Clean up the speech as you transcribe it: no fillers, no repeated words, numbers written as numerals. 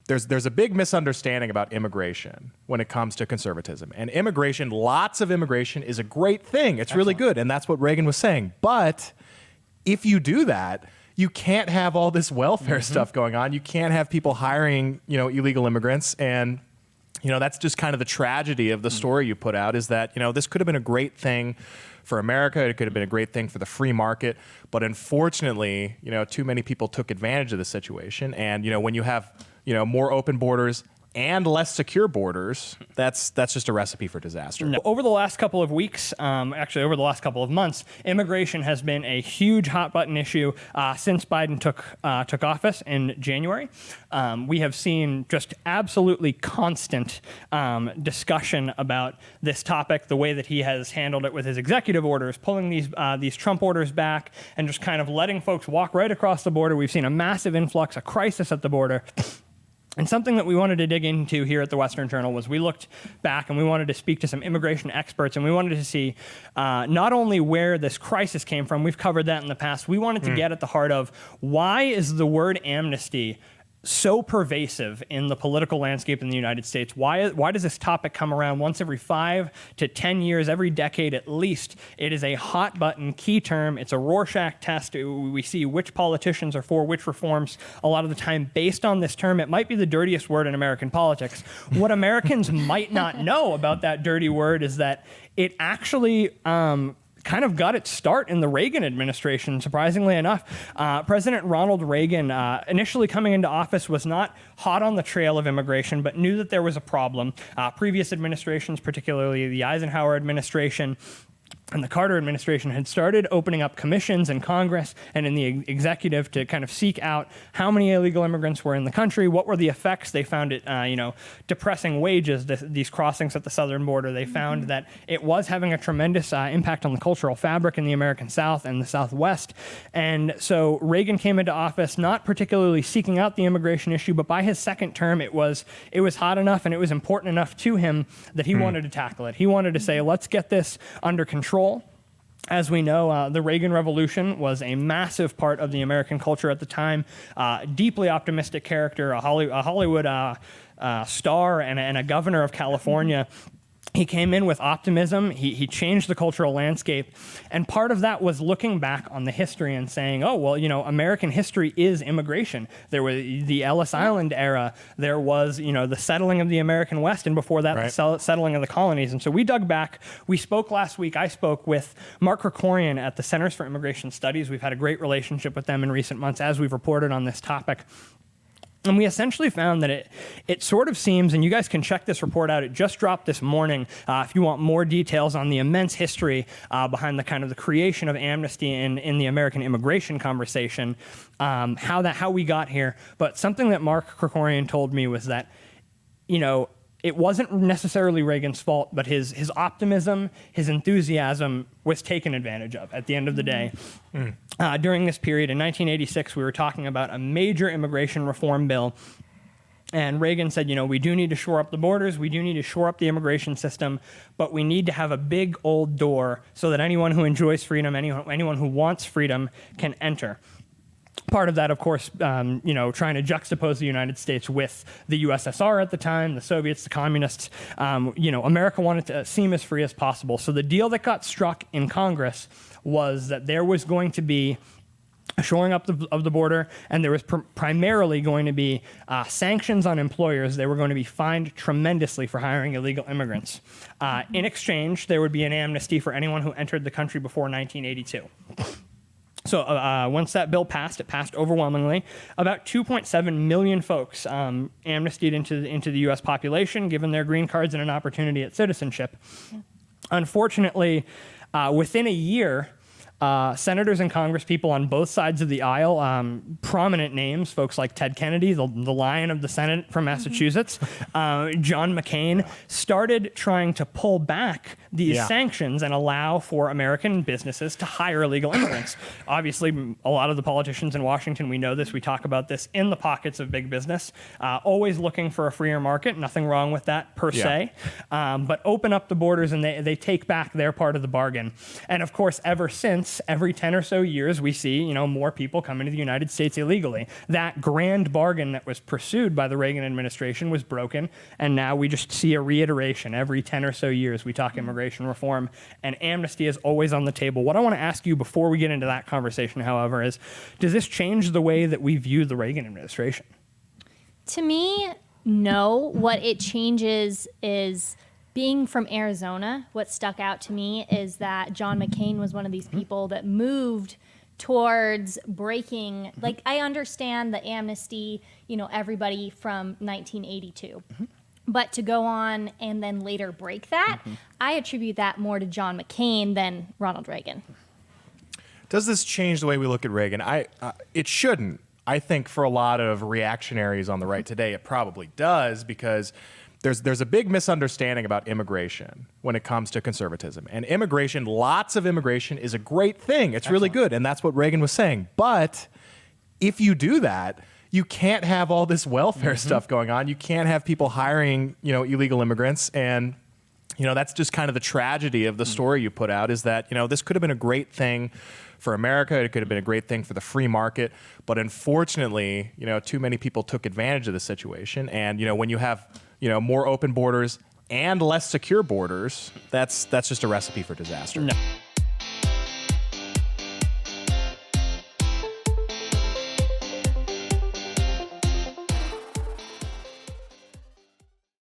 there's a big misunderstanding about immigration when it comes to conservatism. And immigration, lots of immigration, is a great thing. It's really good, and that's what Reagan was saying. But if you do that, you can't have all this welfare stuff going on. You can't have people hiring, illegal immigrants. And, that's just kind of the tragedy of the story you put out, is that, this could have been a great thing for America. It could have been a great thing for the free market. But unfortunately, too many people took advantage of the situation. And, when you have, more open borders and less secure borders, that's just a recipe for disaster. No. Over the last couple of weeks, actually over the last couple of months, immigration has been a huge hot button issue since Biden took office in January. We have seen just absolutely constant discussion about this topic, the way that he has handled it with his executive orders, pulling these Trump orders back and just kind of letting folks walk right across the border. We've seen a massive influx, a crisis at the border. And something that we wanted to dig into here at the Western Journal was we looked back and we wanted to speak to some immigration experts, and we wanted to see not only where this crisis came from, we've covered that in the past, we wanted to get at the heart of why is the word amnesty so pervasive in the political landscape in the United States? Why does this topic come around once every 5 to 10 years, every decade at least? It is a hot button key term. It's a Rorschach test. We see which politicians are for which reforms a lot of the time based on this term. It might be the dirtiest word in American politics. What Americans might not know about that dirty word is that it actually kind of got its start in the Reagan administration, surprisingly enough. President Ronald Reagan, initially coming into office, was not hot on the trail of immigration, but knew that there was a problem. Previous administrations, particularly the Eisenhower administration and the Carter administration, had started opening up commissions in Congress and in the executive to kind of seek out how many illegal immigrants were in the country, what were the effects. They found it, depressing wages, these crossings at the southern border. They found that it was having a tremendous impact on the cultural fabric in the American South and the Southwest. And so Reagan came into office not particularly seeking out the immigration issue, but by his second term, it was hot enough and it was important enough to him that he wanted to tackle it. He wanted to say, let's get this under control. As we know, the Reagan Revolution was a massive part of the American culture at the time. Deeply optimistic character, a Hollywood star, and a governor of California. He came in with optimism. He changed the cultural landscape. And part of that was looking back on the history and saying, oh, well, American history is immigration. There was the Ellis Island era. There was, the settling of the American West. And before that, the settling of the colonies. And so we dug back. We spoke last week. I spoke with Mark Krikorian at the Centers for Immigration Studies. We've had a great relationship with them in recent months as we've reported on this topic. And we essentially found that it sort of seems, and you guys can check this report out, it just dropped this morning, if you want more details on the immense history behind the creation of amnesty in the American immigration conversation, how we got here. But something that Mark Krikorian told me was that, it wasn't necessarily Reagan's fault, but his optimism, his enthusiasm was taken advantage of at the end of the day. During this period, in 1986, we were talking about a major immigration reform bill. And Reagan said, we do need to shore up the borders, we do need to shore up the immigration system, but we need to have a big old door so that anyone who enjoys freedom, anyone who wants freedom can enter. Part of that, of course, trying to juxtapose the United States with the USSR at the time, the Soviets, the communists. America wanted to seem as free as possible. So the deal that got struck in Congress was that there was going to be a shoring up of the border, and there was primarily going to be sanctions on employers. They were going to be fined tremendously for hiring illegal immigrants. In exchange, there would be an amnesty for anyone who entered the country before 1982. So once that bill passed, it passed overwhelmingly. About 2.7 million folks amnestied into the U.S. population, given their green cards and an opportunity at citizenship. Unfortunately, within a year, senators and congresspeople on both sides of the aisle, prominent names, folks like Ted Kennedy, the Lion of the Senate from Massachusetts, John McCain, started trying to pull back these sanctions and allow for American businesses to hire illegal immigrants. Obviously, a lot of the politicians in Washington, we know this, we talk about this in the pockets of big business, always looking for a freer market, nothing wrong with that per se, but open up the borders and they take back their part of the bargain. And of course, ever since, once every 10 or so years, we see, more people come into the United States illegally. That grand bargain that was pursued by the Reagan administration was broken, and now we just see a reiteration. Every 10 or so years, we talk immigration reform, and amnesty is always on the table. What I want to ask you before we get into that conversation, however, is does this change the way that we view the Reagan administration? To me, no. What it changes is being from Arizona. What stuck out to me is that John McCain was one of these people that moved towards breaking, like, I understand the amnesty, everybody from 1982. But to go on and then later break that, I attribute that more to John McCain than Ronald Reagan. Does this change the way we look at Reagan? It shouldn't. I think for a lot of reactionaries on the right today, it probably does, because there's a big misunderstanding about immigration when it comes to conservatism. And immigration, lots of immigration, is a great thing. It's really good, and that's what Reagan was saying. But if you do that, you can't have all this welfare stuff going on. You can't have people hiring, illegal immigrants. And, that's just kind of the tragedy of the story you put out, is that, this could have been a great thing for America. It could have been a great thing for the free market. But unfortunately, too many people took advantage of the situation. And, when you have, more open borders and less secure borders, that's just a recipe for disaster. No.